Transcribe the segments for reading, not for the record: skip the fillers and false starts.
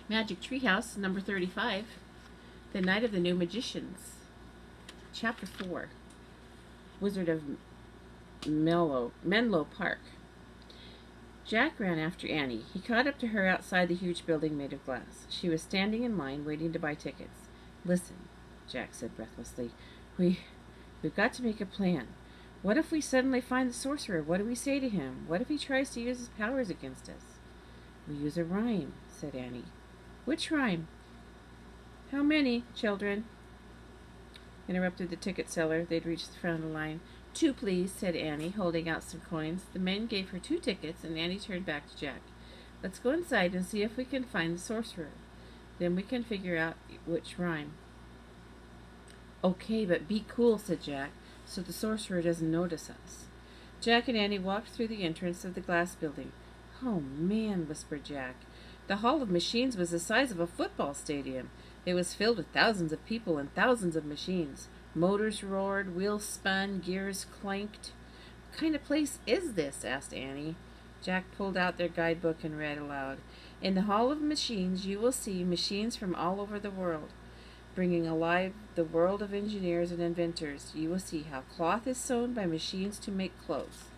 Magic Treehouse, number 35, The Night of the New Magicians. Chapter 4, Wizard of Menlo Park. Jack ran after Annie. He caught up to her outside the huge building made of glass. She was standing in line, waiting to buy tickets. "Listen," Jack said breathlessly. We've got to make a plan. What if we suddenly find the sorcerer? What do we say to him? What if he tries to use his powers against us?" "We use a rhyme," said Annie. "Which rhyme?" "How many, children?" interrupted the ticket seller. They'd reached the front of the line. "Two, please," said Annie, holding out some coins. The men gave her 2 tickets, and Annie turned back to Jack. "Let's go inside and see if we can find the sorcerer. Then we can figure out which rhyme." "Okay, but be cool," said Jack, "so the sorcerer doesn't notice us." Jack and Annie walked through the entrance of the glass building. "Oh, man," whispered Jack. The Hall of Machines was the size of a football stadium. It was filled with thousands of people and thousands of machines. Motors roared, wheels spun, gears clanked. "What kind of place is this?" asked Annie. Jack pulled out their guidebook and read aloud. "In the Hall of Machines you will see machines from all over the world, bringing alive the world of engineers and inventors. You will see how cloth is sewn by machines to make clothes.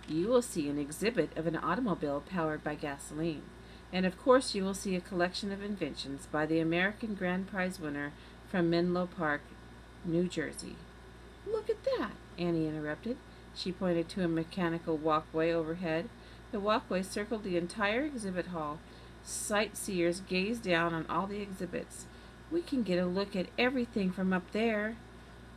You will see an exhibit of an automobile powered by gasoline. And of course you will see a collection of inventions by the American Grand Prize winner from Menlo Park, New Jersey." "Look at that," Annie interrupted. She pointed to a mechanical walkway overhead. The walkway circled the entire exhibit hall. Sightseers gazed down on all the exhibits. "We can get a look at everything from up there."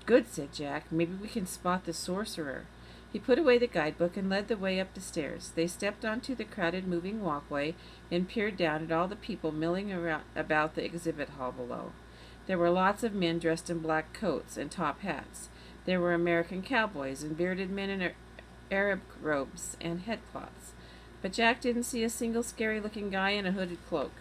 "Good," said Jack. "Maybe we can spot the sorcerer." He put away the guidebook and led the way up the stairs. They stepped onto the crowded moving walkway and peered down at all the people milling around about the exhibit hall below. There were lots of men dressed in black coats and top hats. There were American cowboys and bearded men in Arab robes and headcloths. But Jack didn't see a single scary-looking guy in a hooded cloak.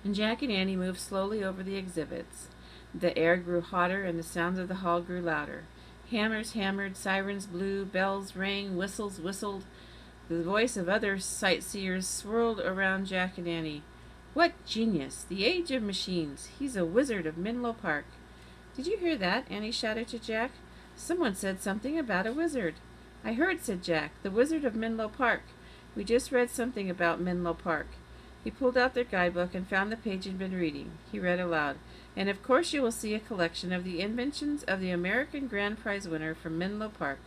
And Jack and Annie moved slowly over the exhibits. The air grew hotter and the sounds of the hall grew louder. Hammers hammered, sirens blew, bells rang, whistles whistled. The voice of other sightseers swirled around Jack and Annie. "What genius! The age of machines! He's a wizard of Menlo Park." "Did you hear that?" Annie shouted to Jack. "Someone said something about a wizard." "I heard," said Jack. "The Wizard of Menlo Park. We just read something about Menlo Park." He pulled out their guidebook and found the page he'd been reading. He read aloud. "And of course you will see a collection of the inventions of the American Grand Prize winner from Menlo Park,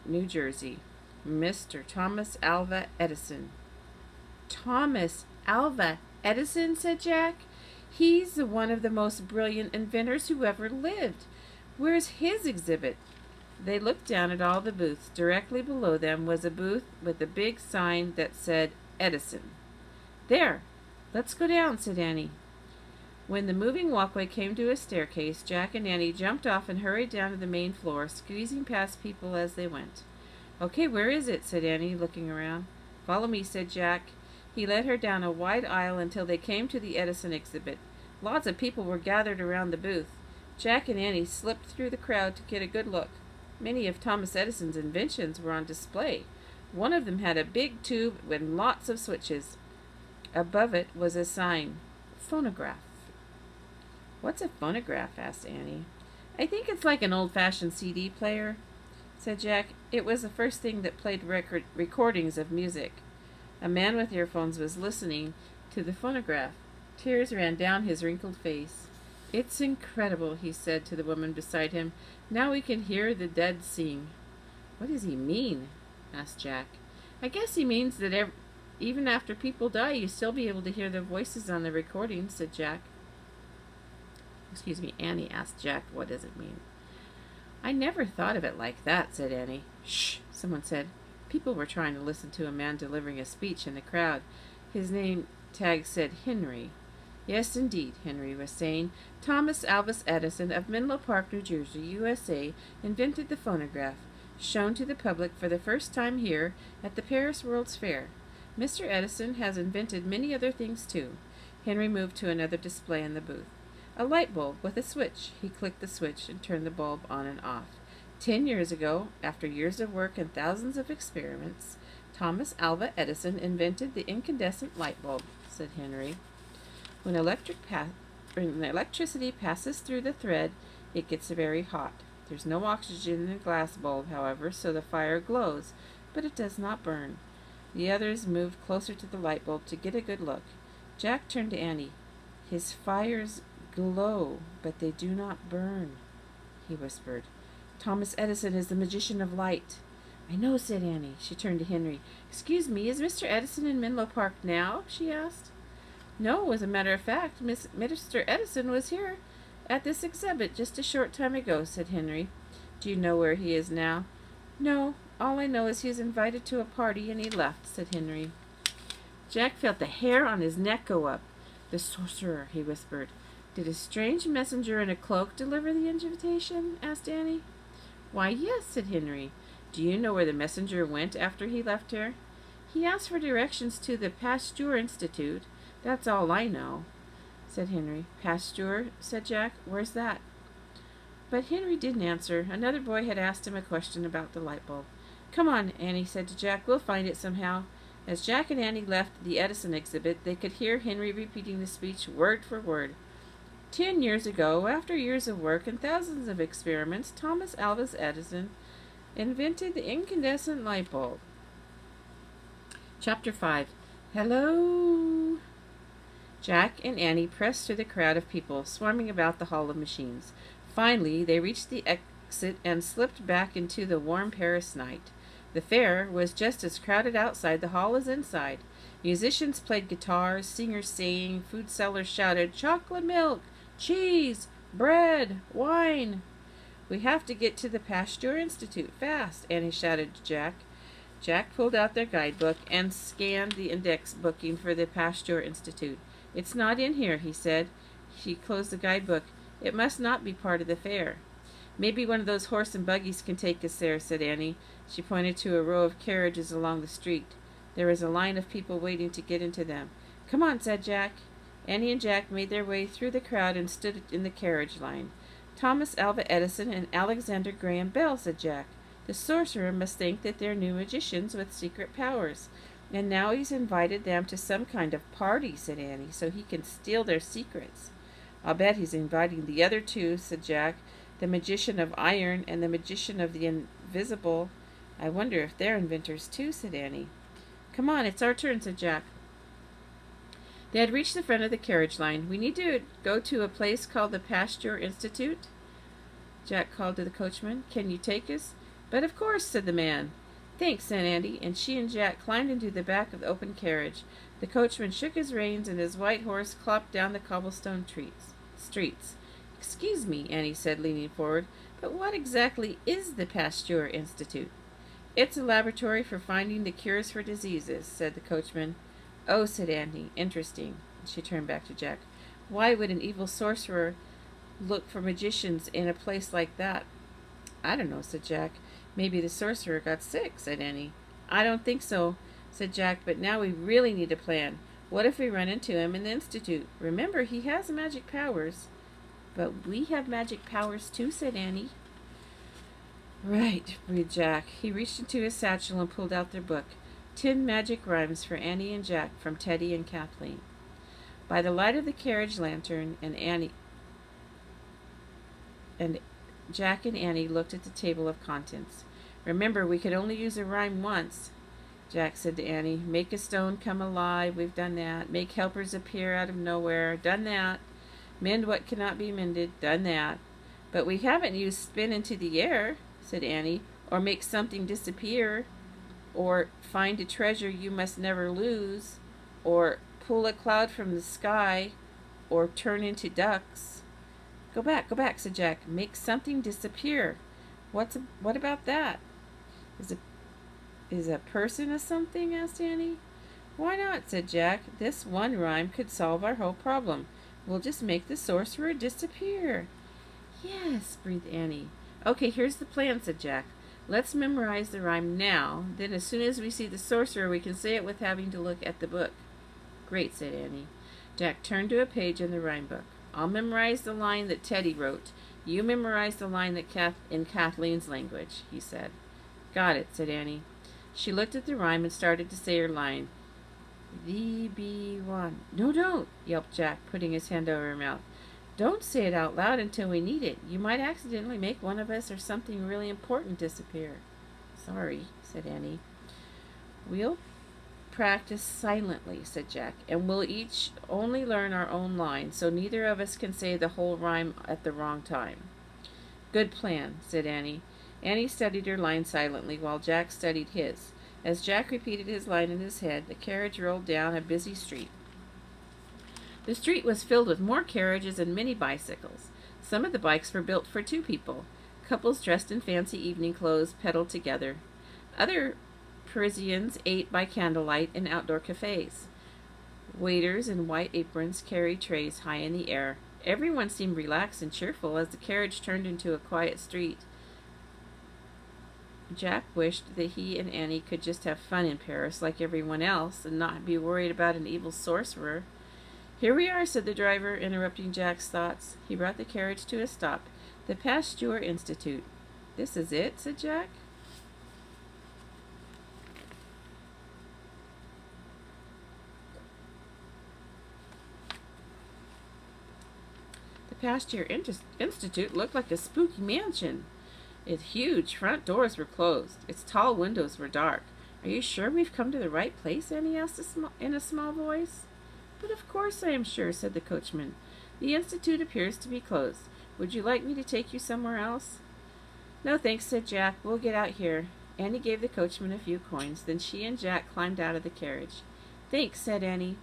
New Jersey, Mr. Thomas Alva Edison." "Thomas Alva Edison," said Jack. "He's one of the most brilliant inventors who ever lived. Where's his exhibit?" They looked down at all the booths. Directly below them was a booth with a big sign that said Edison. "There, let's go down," said Annie. When the moving walkway came to a staircase, Jack and Annie jumped off and hurried down to the main floor, squeezing past people as they went. "Okay, where is it?" said Annie, looking around. "Follow me," said Jack. He led her down a wide aisle until they came to the Edison exhibit. Lots of people were gathered around the booth. Jack and Annie slipped through the crowd to get a good look. Many of Thomas Edison's inventions were on display. One of them had a big tube with lots of switches. Above it was a sign, "Phonograph." "What's a phonograph?" asked Annie. "I think it's like an old-fashioned CD player," said Jack. "It was the first thing that played recordings of music." A man with earphones was listening to the phonograph. Tears ran down his wrinkled face. "It's incredible," he said to the woman beside him. "Now we can hear the dead sing." "What does he mean?" asked Jack. "I guess he means that even after people die, you still be able to hear their voices on the recording," said Jack. Annie asked Jack, "What does it mean?" "I never thought of it like that," said Annie. "Shh," someone said. People were trying to listen to a man delivering a speech in the crowd. His name tag said Henry. "Yes, indeed," Henry was saying. "Thomas Alva Edison of Menlo Park, New Jersey, USA, invented the phonograph, shown to the public for the first time here at the Paris World's Fair. Mr. Edison has invented many other things, too." Henry moved to another display in the booth. A light bulb with a switch. He clicked the switch and turned the bulb on and off. 10 years ago, after years of work and thousands of experiments, Thomas Alva Edison invented the incandescent light bulb, said Henry. When electricity passes through the thread, it gets very hot. There's no oxygen in the glass bulb, however, so the fire glows, but it does not burn. The others moved closer to the light bulb to get a good look. Jack turned to Annie. His fires glow, but they do not burn, he whispered. Thomas Edison is the magician of light. I know, said Annie. She turned to Henry. Excuse me, is Mr. Edison in Menlo Park now? She asked. No, as a matter of fact, Mr. Edison was here at this exhibit just a short time ago, said Henry. Do you know where he is now? No, all I know is he is invited to a party and he left, said Henry. Jack felt the hair on his neck go up. The sorcerer, he whispered. Did a strange messenger in a cloak deliver the invitation? Asked Annie. Why, yes, said Henry. Do you know where the messenger went after he left here? He asked for directions to the Pasteur Institute. That's all I know, said Henry. Pasteur, said Jack. Where's that? But Henry didn't answer. Another boy had asked him a question about the light bulb. Come on, Annie said to Jack. We'll find it somehow. As Jack and Annie left the Edison exhibit, they could hear Henry repeating the speech word for word. 10 years ago, after years of work and thousands of experiments, Thomas Alva Edison invented the incandescent light bulb. Chapter 5. Hello. Jack and Annie pressed through the crowd of people swarming about the Hall of Machines. Finally, they reached the exit and slipped back into the warm Paris night. The fair was just as crowded outside the hall as inside. Musicians played guitars, singers sang, food sellers shouted, chocolate milk, cheese, bread, wine. We have to get to the Pasteur Institute fast, Annie shouted to Jack. Jack pulled out their guidebook and scanned the index booking for the Pasteur Institute. It's not in here, he said. She closed the guidebook. It must not be part of the fair. Maybe one of those horse and buggies can take us there, said Annie. She pointed to a row of carriages along the street. There was a line of people waiting to get into them. Come on, said Jack. Annie and Jack made their way through the crowd and stood in the carriage line. Thomas Alva Edison and Alexander Graham Bell, said Jack. The sorcerer must think that they're new magicians with secret powers. And now he's invited them to some kind of party, said Annie, so he can steal their secrets. I'll bet he's inviting the other two, said Jack, the magician of iron and the magician of the invisible. I wonder if they're inventors too, said Annie. Come on, it's our turn, said Jack. They had reached the front of the carriage line. We need to go to a place called the Pasteur Institute, Jack called to the coachman. Can you take us? But of course, said the man. Thanks, said Annie, and she and Jack climbed into the back of the open carriage. The coachman shook his reins, and his white horse clopped down the cobblestone streets. Excuse me, Annie said, leaning forward, but what exactly is the Pasteur Institute? It's a laboratory for finding the cures for diseases, said the coachman. Oh, said Annie, interesting. She turned back to Jack. Why would an evil sorcerer look for magicians in a place like that? I don't know, said Jack. Maybe the sorcerer got sick, said Annie. I don't think so, said Jack, but now we really need a plan. What if we run into him in the Institute? Remember, he has magic powers. But we have magic powers too, said Annie. Right, breathed Jack. He reached into his satchel and pulled out their book. 10 Magic Rhymes for Annie and Jack from Teddy and Kathleen. By the light of the carriage lantern, Jack and Annie looked at the table of contents. Remember, we could only use a rhyme once, Jack said to Annie. Make a stone come alive. We've done that. Make helpers appear out of nowhere. Done that. Mend what cannot be mended. Done that. But we haven't used spin into the air, said Annie, or make something disappear, or find a treasure you must never lose, or pull a cloud from the sky, or turn into ducks. Go back, said Jack. Make something disappear. What about that? Is a person a something? Asked Annie. Why not, said Jack. This one rhyme could solve our whole problem. We'll just make the sorcerer disappear. Yes, breathed Annie. Okay, here's the plan, said Jack. Let's memorize the rhyme now. Then as soon as we see the sorcerer, we can say it with having to look at the book. Great, said Annie. Jack turned to a page in the rhyme book. I'll memorize the line that Teddy wrote. You memorize the line that in Kathleen's language, he said. Got it, said Annie. She looked at the rhyme and started to say her line. The be one. No, don't, yelped Jack, putting his hand over her mouth. Don't say it out loud until we need it. You might accidentally make one of us or something really important disappear. Sorry, said Annie. We'll practice silently, said Jack, and we'll each only learn our own line, so neither of us can say the whole rhyme at the wrong time. Good plan, said Annie. Annie studied her line silently while Jack studied his. As Jack repeated his line in his head, the carriage rolled down a busy street. The street was filled with more carriages and many bicycles. Some of the bikes were built for two people. Couples dressed in fancy evening clothes pedaled together. Other Parisians ate by candlelight in outdoor cafes. Waiters in white aprons carried trays high in the air. Everyone seemed relaxed and cheerful as the carriage turned into a quiet street. Jack wished that he and Annie could just have fun in Paris like everyone else and not be worried about an evil sorcerer. Here we are, said the driver, interrupting Jack's thoughts. He brought the carriage to a stop. The Pasteur Institute. This is it, said Jack. The Pasteur Institute looked like a spooky mansion. Its huge front doors were closed. Its tall windows were dark. Are you sure we've come to the right place? Annie asked in a small voice. But of course I am sure, said the coachman. The institute appears to be closed. Would you like me to take you somewhere else? No, thanks, said Jack. We'll get out here. Annie gave the coachman a few coins. Then she and Jack climbed out of the carriage. Thanks, said Annie.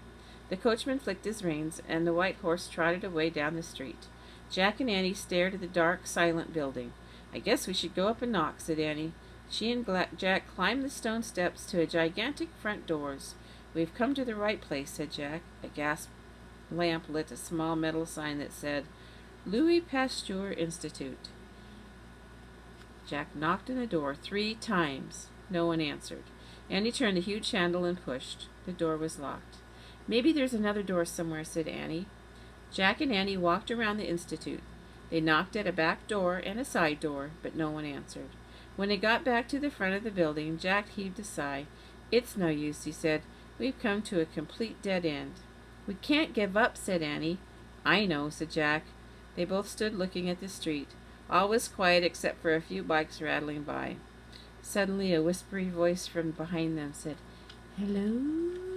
The coachman flicked his reins, and the white horse trotted away down the street. Jack and Annie stared at the dark, silent building. I guess we should go up and knock, said Annie. She and Jack climbed the stone steps to a gigantic front doors. We've come to the right place, said Jack. A gas lamp lit a small metal sign that said, Louis Pasteur Institute. Jack knocked on the door 3 times. No one answered. Annie turned the huge handle and pushed. The door was locked. Maybe there's another door somewhere, said Annie. Jack and Annie walked around the institute. They knocked at a back door and a side door, but no one answered. When they got back to the front of the building, Jack heaved a sigh. It's no use, he said. We've come to a complete dead end. We can't give up, said Annie. I know, said Jack. They both stood looking at the street. All was quiet except for a few bikes rattling by. Suddenly a whispery voice from behind them said, Hello?